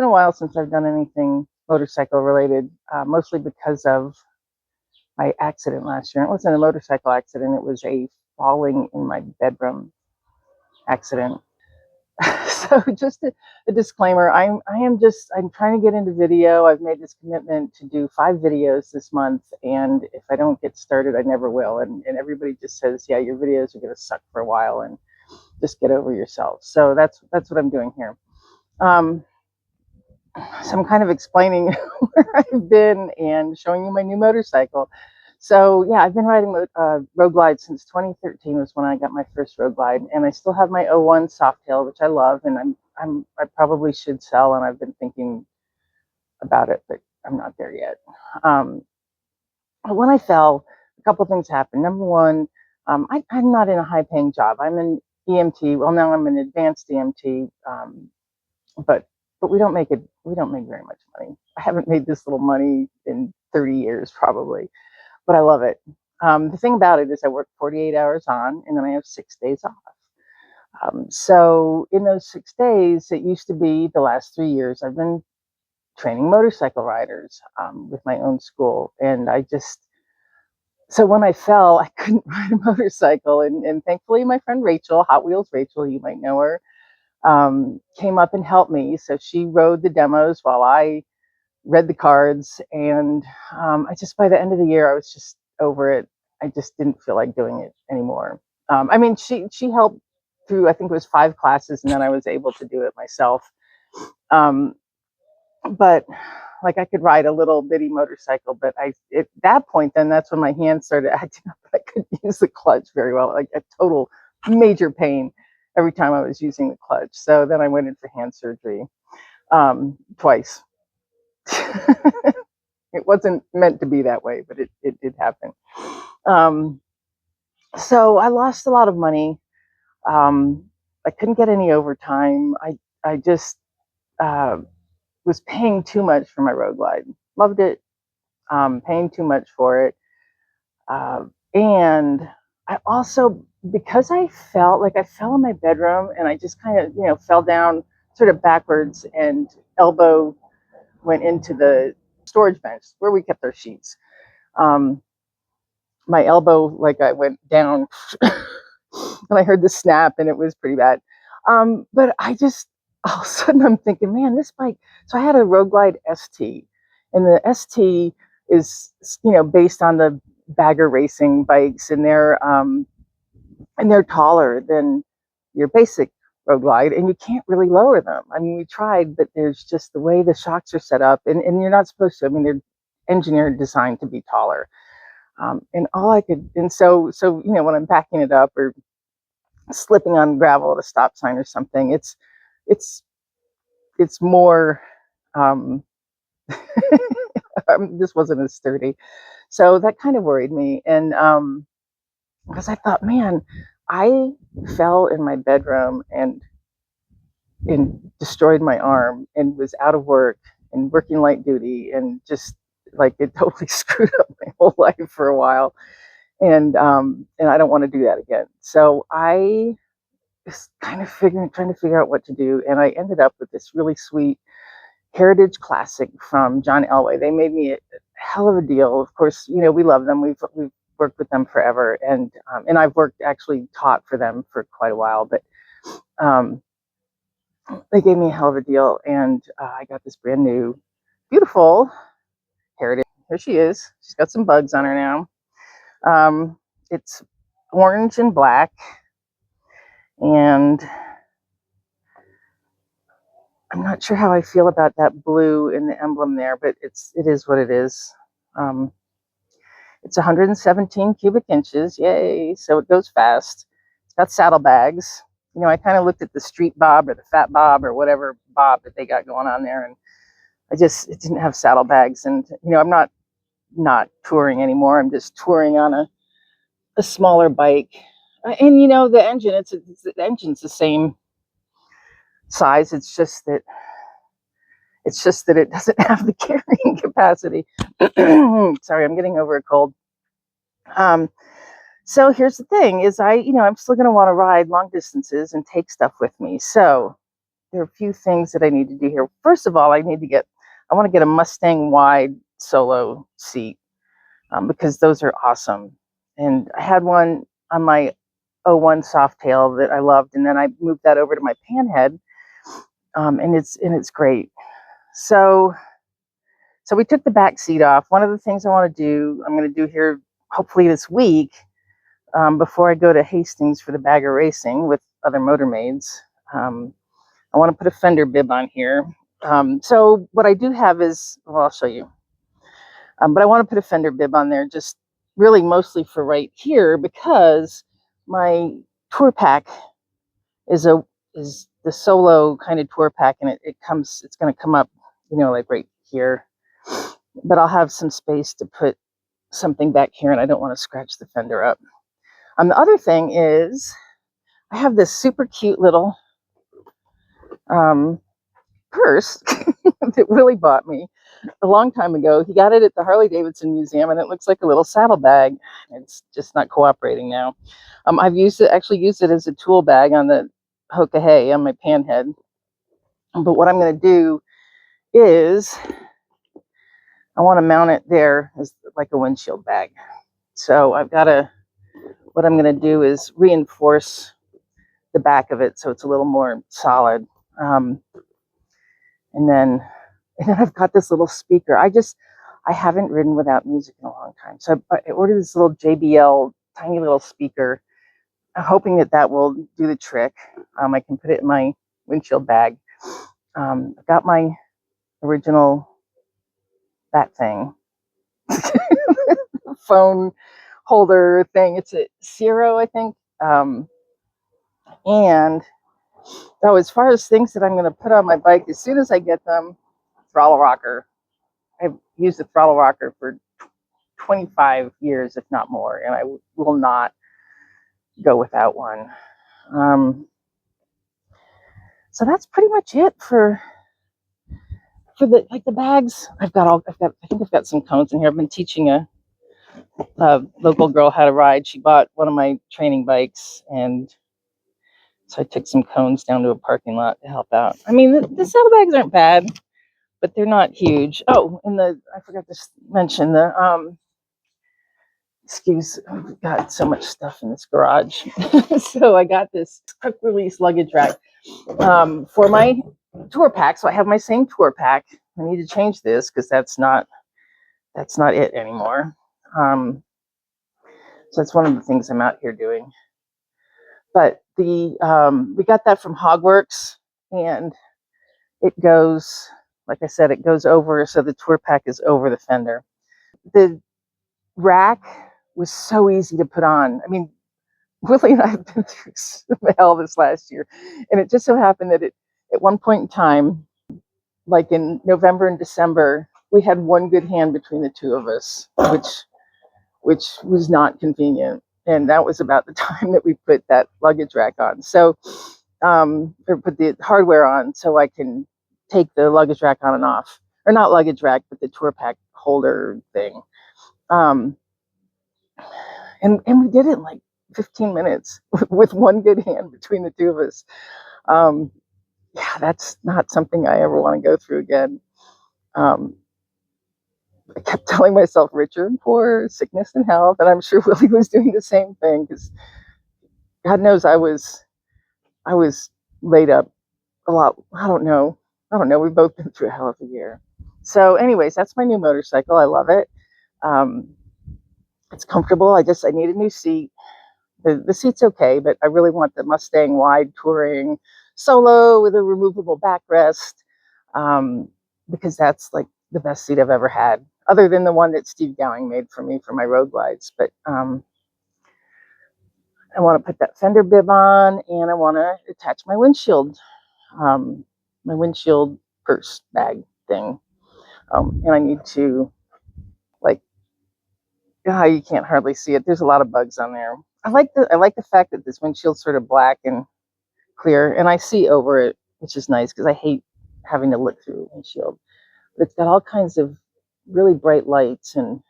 been a while since I've done anything motorcycle related, mostly because of my accident last year. It wasn't a motorcycle accident, it was a falling in my bedroom accident. So just a disclaimer, I'm trying to get into video. I've made this commitment to do 5 videos this month, and if I don't get started, I never will. And everybody just says, yeah, your videos are going to suck for a while and just get over yourself. So that's what I'm doing here. So I'm kind of explaining where I've been and showing you my new motorcycle. So yeah, I've been riding road glide since 2013 was when I got my first road glide, and I still have my '01 Softail, which I love, and I probably should sell, and I've been thinking about it, but I'm not there yet. But when I fell, a couple things happened. Number one, I'm not in a high-paying job. I'm an EMT. Well, now I'm an advanced EMT, but we don't make very much money. I haven't made this little money in 30 years probably, but I love it. The thing about it is I work 48 hours on, and then I have 6 days off. So in those 6 days, it used to be the last 3 years, I've been training motorcycle riders with my own school. And so when I fell, I couldn't ride a motorcycle. And thankfully, my friend Rachel, Hot Wheels Rachel, you might know her, came up and helped me. So she rode the demos while I read the cards. And by the end of the year, I was just over it. I just didn't feel like doing it anymore. I mean, she helped through, I think it was 5 classes, and then I was able to do it myself. But like I could ride a little bitty motorcycle, but at that point, then that's when my hands started acting up. I couldn't use the clutch very well, like a total major pain every time I was using the clutch. So then I went in for hand surgery twice. It wasn't meant to be that way, but it did happen. So I lost a lot of money. I couldn't get any overtime. I just was paying too much for my road glide. Loved it, paying too much for it. And I also, because I fell in my bedroom, and I just kind of, fell down sort of backwards, and elbow went into the storage bench where we kept our sheets. My elbow, like I went down and I heard the snap, and it was pretty bad. But I just, all of a sudden I'm thinking, man, this bike. So I had a Road Glide ST, and the ST is, based on the bagger racing bikes, and they're taller than your basic Road Glide, and you can't really lower them. I mean, we tried, but there's just the way the shocks are set up, and you're not supposed to. I mean, they're engineered, designed to be taller. And all I could, and so when I'm backing it up or slipping on gravel at a stop sign or something, it's more. This wasn't as sturdy, so that kind of worried me. And because I thought, man, I fell in my bedroom and destroyed my arm, and was out of work and working light duty, and just like it totally screwed up my whole life for a while. And I don't want to do that again. So I was kind of trying to figure out what to do, and I ended up with this really sweet Heritage Classic from John Elway. They made me a hell of a deal. Of course, we love them. We've worked with them forever, and I've taught for them for quite a while. But they gave me a hell of a deal, and I got this brand new, beautiful Heritage. Here she is. She's got some bugs on her now. It's orange and black, and I'm not sure how I feel about that blue in the emblem there, but it is what it is. It's 117 cubic inches, yay! So it goes fast. It's got saddlebags. I kind of looked at the Street Bob or the Fat Bob or whatever Bob that they got going on there, and it didn't have saddlebags. And I'm not touring anymore. I'm just touring on a smaller bike. And the engine, the engine's the same size. It's just that it doesn't have the carrying capacity. Sorry, I'm getting over a cold. So here's the thing: is I'm still going to want to ride long distances and take stuff with me. So there are a few things that I need to do here. First of all, I want to get a Mustang wide solo seat, because those are awesome. And I had one on my '01 Softail that I loved, and then I moved that over to my Panhead, and it's great. So we took the back seat off. One of the things I'm going to do here, hopefully this week, before I go to Hastings for the Bagger Racing with other motormaids. I want to put a fender bib on here. So what I do have is, well, I'll show you. But I want to put a fender bib on there, just really mostly for right here, because my tour pack is the solo kind of tour pack, and it's going to come up, like right here. But I'll have some space to put something back here, and I don't want to scratch the fender up. The other thing is, I have this super cute little purse that Willie bought me a long time ago. He got it at the Harley-Davidson Museum, and it looks like a little saddlebag. It's just not cooperating now. I've actually used it as a tool bag on the Hoka Hay on my Panhead. But what I'm going to do is I want to mount it there as like a windshield bag. So what I'm going to do is reinforce the back of it so it's a little more solid. And then I've got this little speaker. I haven't ridden without music in a long time. So I ordered this little JBL tiny little speaker. I'm hoping that will do the trick. I can put it in my windshield bag. I've got my original, that thing, phone holder thing. It's a Zero, I think. And as far as things that I'm going to put on my bike, as soon as I get them, throttle rocker. I've used the throttle rocker for 25 years, if not more, and I will not go without one. So that's pretty much it for the bags. I think I've got some cones in here. I've been teaching a local girl how to ride. She bought one of my training bikes, and so I took some cones down to a parking lot to help out. I mean, the saddlebags aren't bad, but they're not huge. Oh, I forgot to mention I've got so much stuff in this garage. So I got this quick release luggage rack for my tour pack. So I have my same tour pack. I need to change this because that's not it anymore. So that's one of the things I'm out here doing. But we got that from Hogworks, and it goes, like I said, it goes over, so the tour pack is over the fender. The rack was so easy to put on. I mean, Willie and I have been through some hell this last year, and it just so happened that at one point in time, like in November and December, we had one good hand between the two of us, which was not convenient. And that was about the time that we put that luggage rack on. So, or put the hardware on, so I can take the luggage rack on and off, or not luggage rack, but the tour pack holder thing. And we did it in like 15 minutes with one good hand between the two of us. Yeah, that's not something I ever want to go through again. I kept telling myself richer and poorer, sickness and health, and I'm sure Willie was doing the same thing, because God knows I was laid up a lot. I don't know. We've both been through a hell of a year. So anyways, that's my new motorcycle. I love it. It's comfortable. I need a new seat. The seat's okay, but I really want the Mustang wide touring solo with a removable backrest, because that's like the best seat I've ever had, other than the one that Steve Gowing made for me for my road glides. But I want to put that fender bib on, and I want to attach my windshield purse bag thing. And I need to, like, you can't hardly see it. There's a lot of bugs on there. I like the fact that this windshield's sort of black and clear, and I see over it, which is nice, because I hate having to look through a windshield. But it's got all kinds of really bright lights, and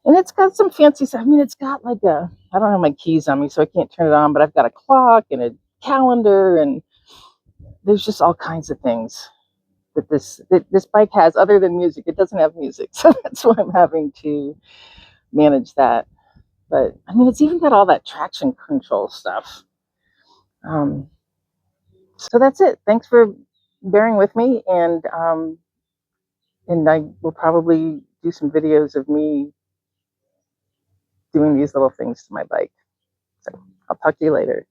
it's got some fancy stuff. I mean, it's got like I don't have my keys on me, so I can't turn it on, but I've got a clock and a calendar, and there's just all kinds of things that this bike has other than music. It doesn't have music, so that's why I'm having to manage that. But I mean, it's even got all that traction control stuff. Um, so that's it. Thanks for bearing with me, and I will probably do some videos of me doing these little things to my bike. So I'll talk to you later.